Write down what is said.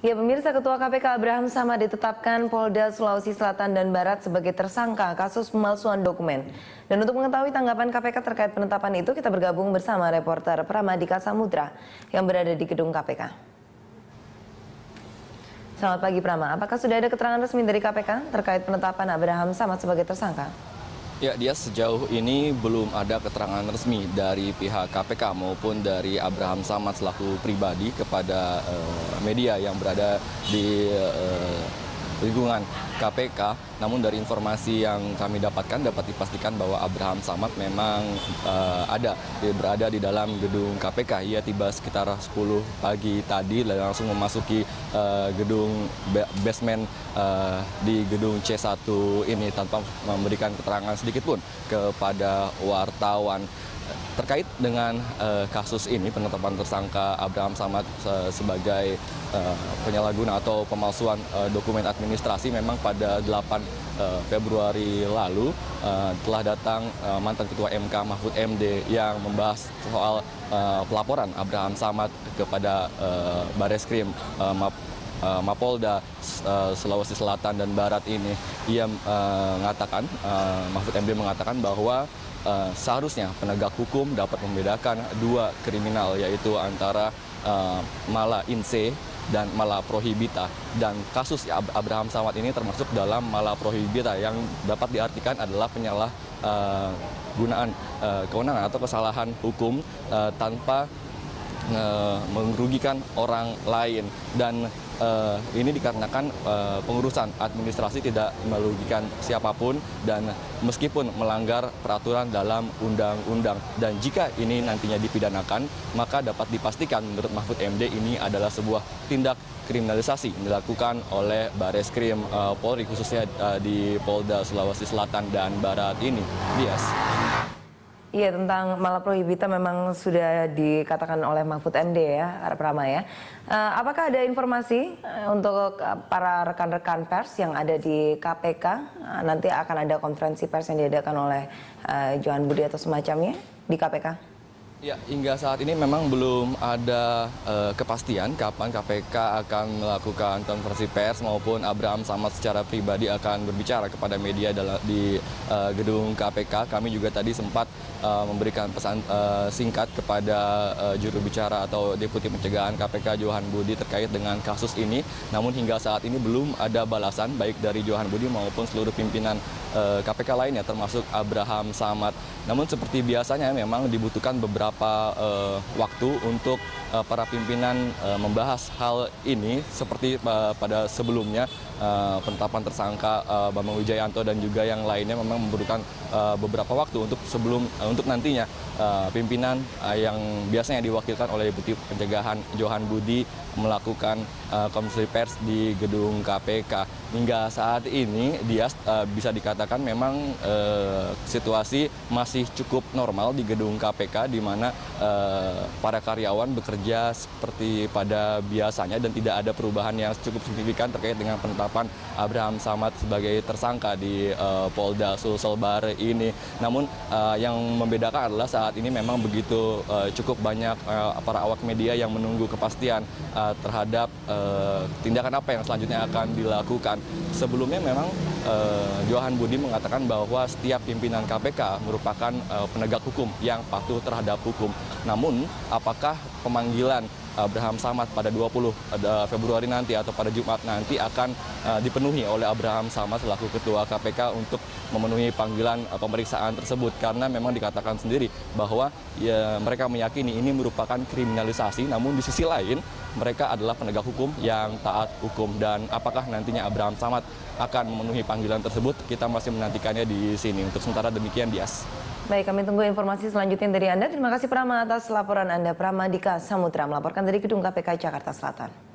Ya, pemirsa, Ketua KPK Abraham Samad ditetapkan Polda Sulawesi Selatan dan Barat sebagai tersangka kasus pemalsuan dokumen. Dan untuk mengetahui tanggapan KPK terkait penetapan itu, kita bergabung bersama reporter Pramadika Samudra yang berada di gedung KPK. Selamat pagi, Prama. Apakah sudah ada keterangan resmi dari KPK terkait penetapan Abraham Samad sebagai tersangka? Ya, dia sejauh ini belum ada keterangan resmi dari pihak KPK maupun dari Abraham Samad selaku pribadi kepada media yang berada di lingkungan KPK. Namun dari informasi yang kami dapatkan dapat dipastikan bahwa Abraham Samad memang berada di dalam gedung KPK. Ia tiba sekitar 10 pagi tadi dan langsung memasuki gedung basement di gedung C1 ini tanpa memberikan keterangan sedikit pun kepada wartawan. Terkait dengan kasus ini, penetapan tersangka Abraham Samad sebagai penyalahguna atau pemalsuan dokumen administrasi, memang pada 8 Februari lalu telah datang mantan Ketua MK Mahfud MD yang membahas soal pelaporan Abraham Samad kepada Bareskrim Mapolda Sulawesi Selatan dan Barat ini. Ia mengatakan, Mahfud MD mengatakan bahwa seharusnya penegak hukum dapat membedakan dua kriminal, yaitu antara mala in se dan mala prohibita. Dan kasus Abraham Samad ini termasuk dalam mala prohibita, yang dapat diartikan adalah penyalahgunaan kewenangan atau kesalahan hukum tanpa merugikan orang lain. Dan ini dikarenakan pengurusan administrasi tidak merugikan siapapun dan meskipun melanggar peraturan dalam undang-undang. Dan jika ini nantinya dipidanakan, maka dapat dipastikan menurut Mahfud MD ini adalah sebuah tindak kriminalisasi yang dilakukan oleh Bareskrim Polri, khususnya di Polda Sulawesi Selatan dan Barat ini. Dias. Iya, tentang mala prohibita memang sudah dikatakan oleh Mahfud MD ya, Prama ya. Apakah ada informasi untuk para rekan-rekan pers yang ada di KPK? Nanti akan ada konferensi pers yang diadakan oleh Johan Budi atau semacamnya di KPK? Ya, hingga saat ini memang belum ada kepastian kapan KPK akan melakukan konferensi pers maupun Abraham Samad secara pribadi akan berbicara kepada media di gedung KPK. Kami juga tadi sempat memberikan pesan singkat kepada juru bicara atau Deputi Pencegahan KPK Johan Budi terkait dengan kasus ini. Namun hingga saat ini belum ada balasan baik dari Johan Budi maupun seluruh pimpinan KPK lainnya termasuk Abraham Samad. Namun seperti biasanya memang dibutuhkan beberapa waktu untuk para pimpinan membahas hal ini, seperti pada sebelumnya penetapan tersangka Bambang Wijayanto dan juga yang lainnya memang membutuhkan beberapa waktu untuk nantinya pimpinan yang biasanya diwakilkan oleh Deputi Pencegahan Johan Budi melakukan konferensi pers di gedung KPK. Hingga saat ini dia bisa dikatakan memang situasi masih cukup normal di gedung KPK, di mana para karyawan bekerja seperti pada biasanya dan tidak ada perubahan yang cukup signifikan terkait dengan penetapan Abraham Samad sebagai tersangka di Polda Sulsel Barat ini. Namun yang membedakan adalah saat ini memang begitu cukup banyak para awak media yang menunggu kepastian terhadap tindakan apa yang selanjutnya akan dilakukan. Sebelumnya memang Johan Budi mengatakan bahwa setiap pimpinan KPK merupakan penegak hukum yang patuh terhadap hukum. Namun apakah pemanggilan Abraham Samad pada 20 Februari nanti atau pada Jumat nanti akan dipenuhi oleh Abraham Samad selaku Ketua KPK untuk memenuhi panggilan pemeriksaan tersebut, karena memang dikatakan sendiri bahwa ya, mereka meyakini ini merupakan kriminalisasi, namun di sisi lain mereka adalah penegak hukum yang taat hukum. Dan apakah nantinya Abraham Samad akan memenuhi panggilan tersebut, kita masih menantikannya di sini. Untuk sementara demikian, Dias. Baik, kami tunggu informasi selanjutnya dari Anda. Terima kasih Prama atas laporan Anda. Pramadika Samudra melaporkan dari gedung KPK Jakarta Selatan.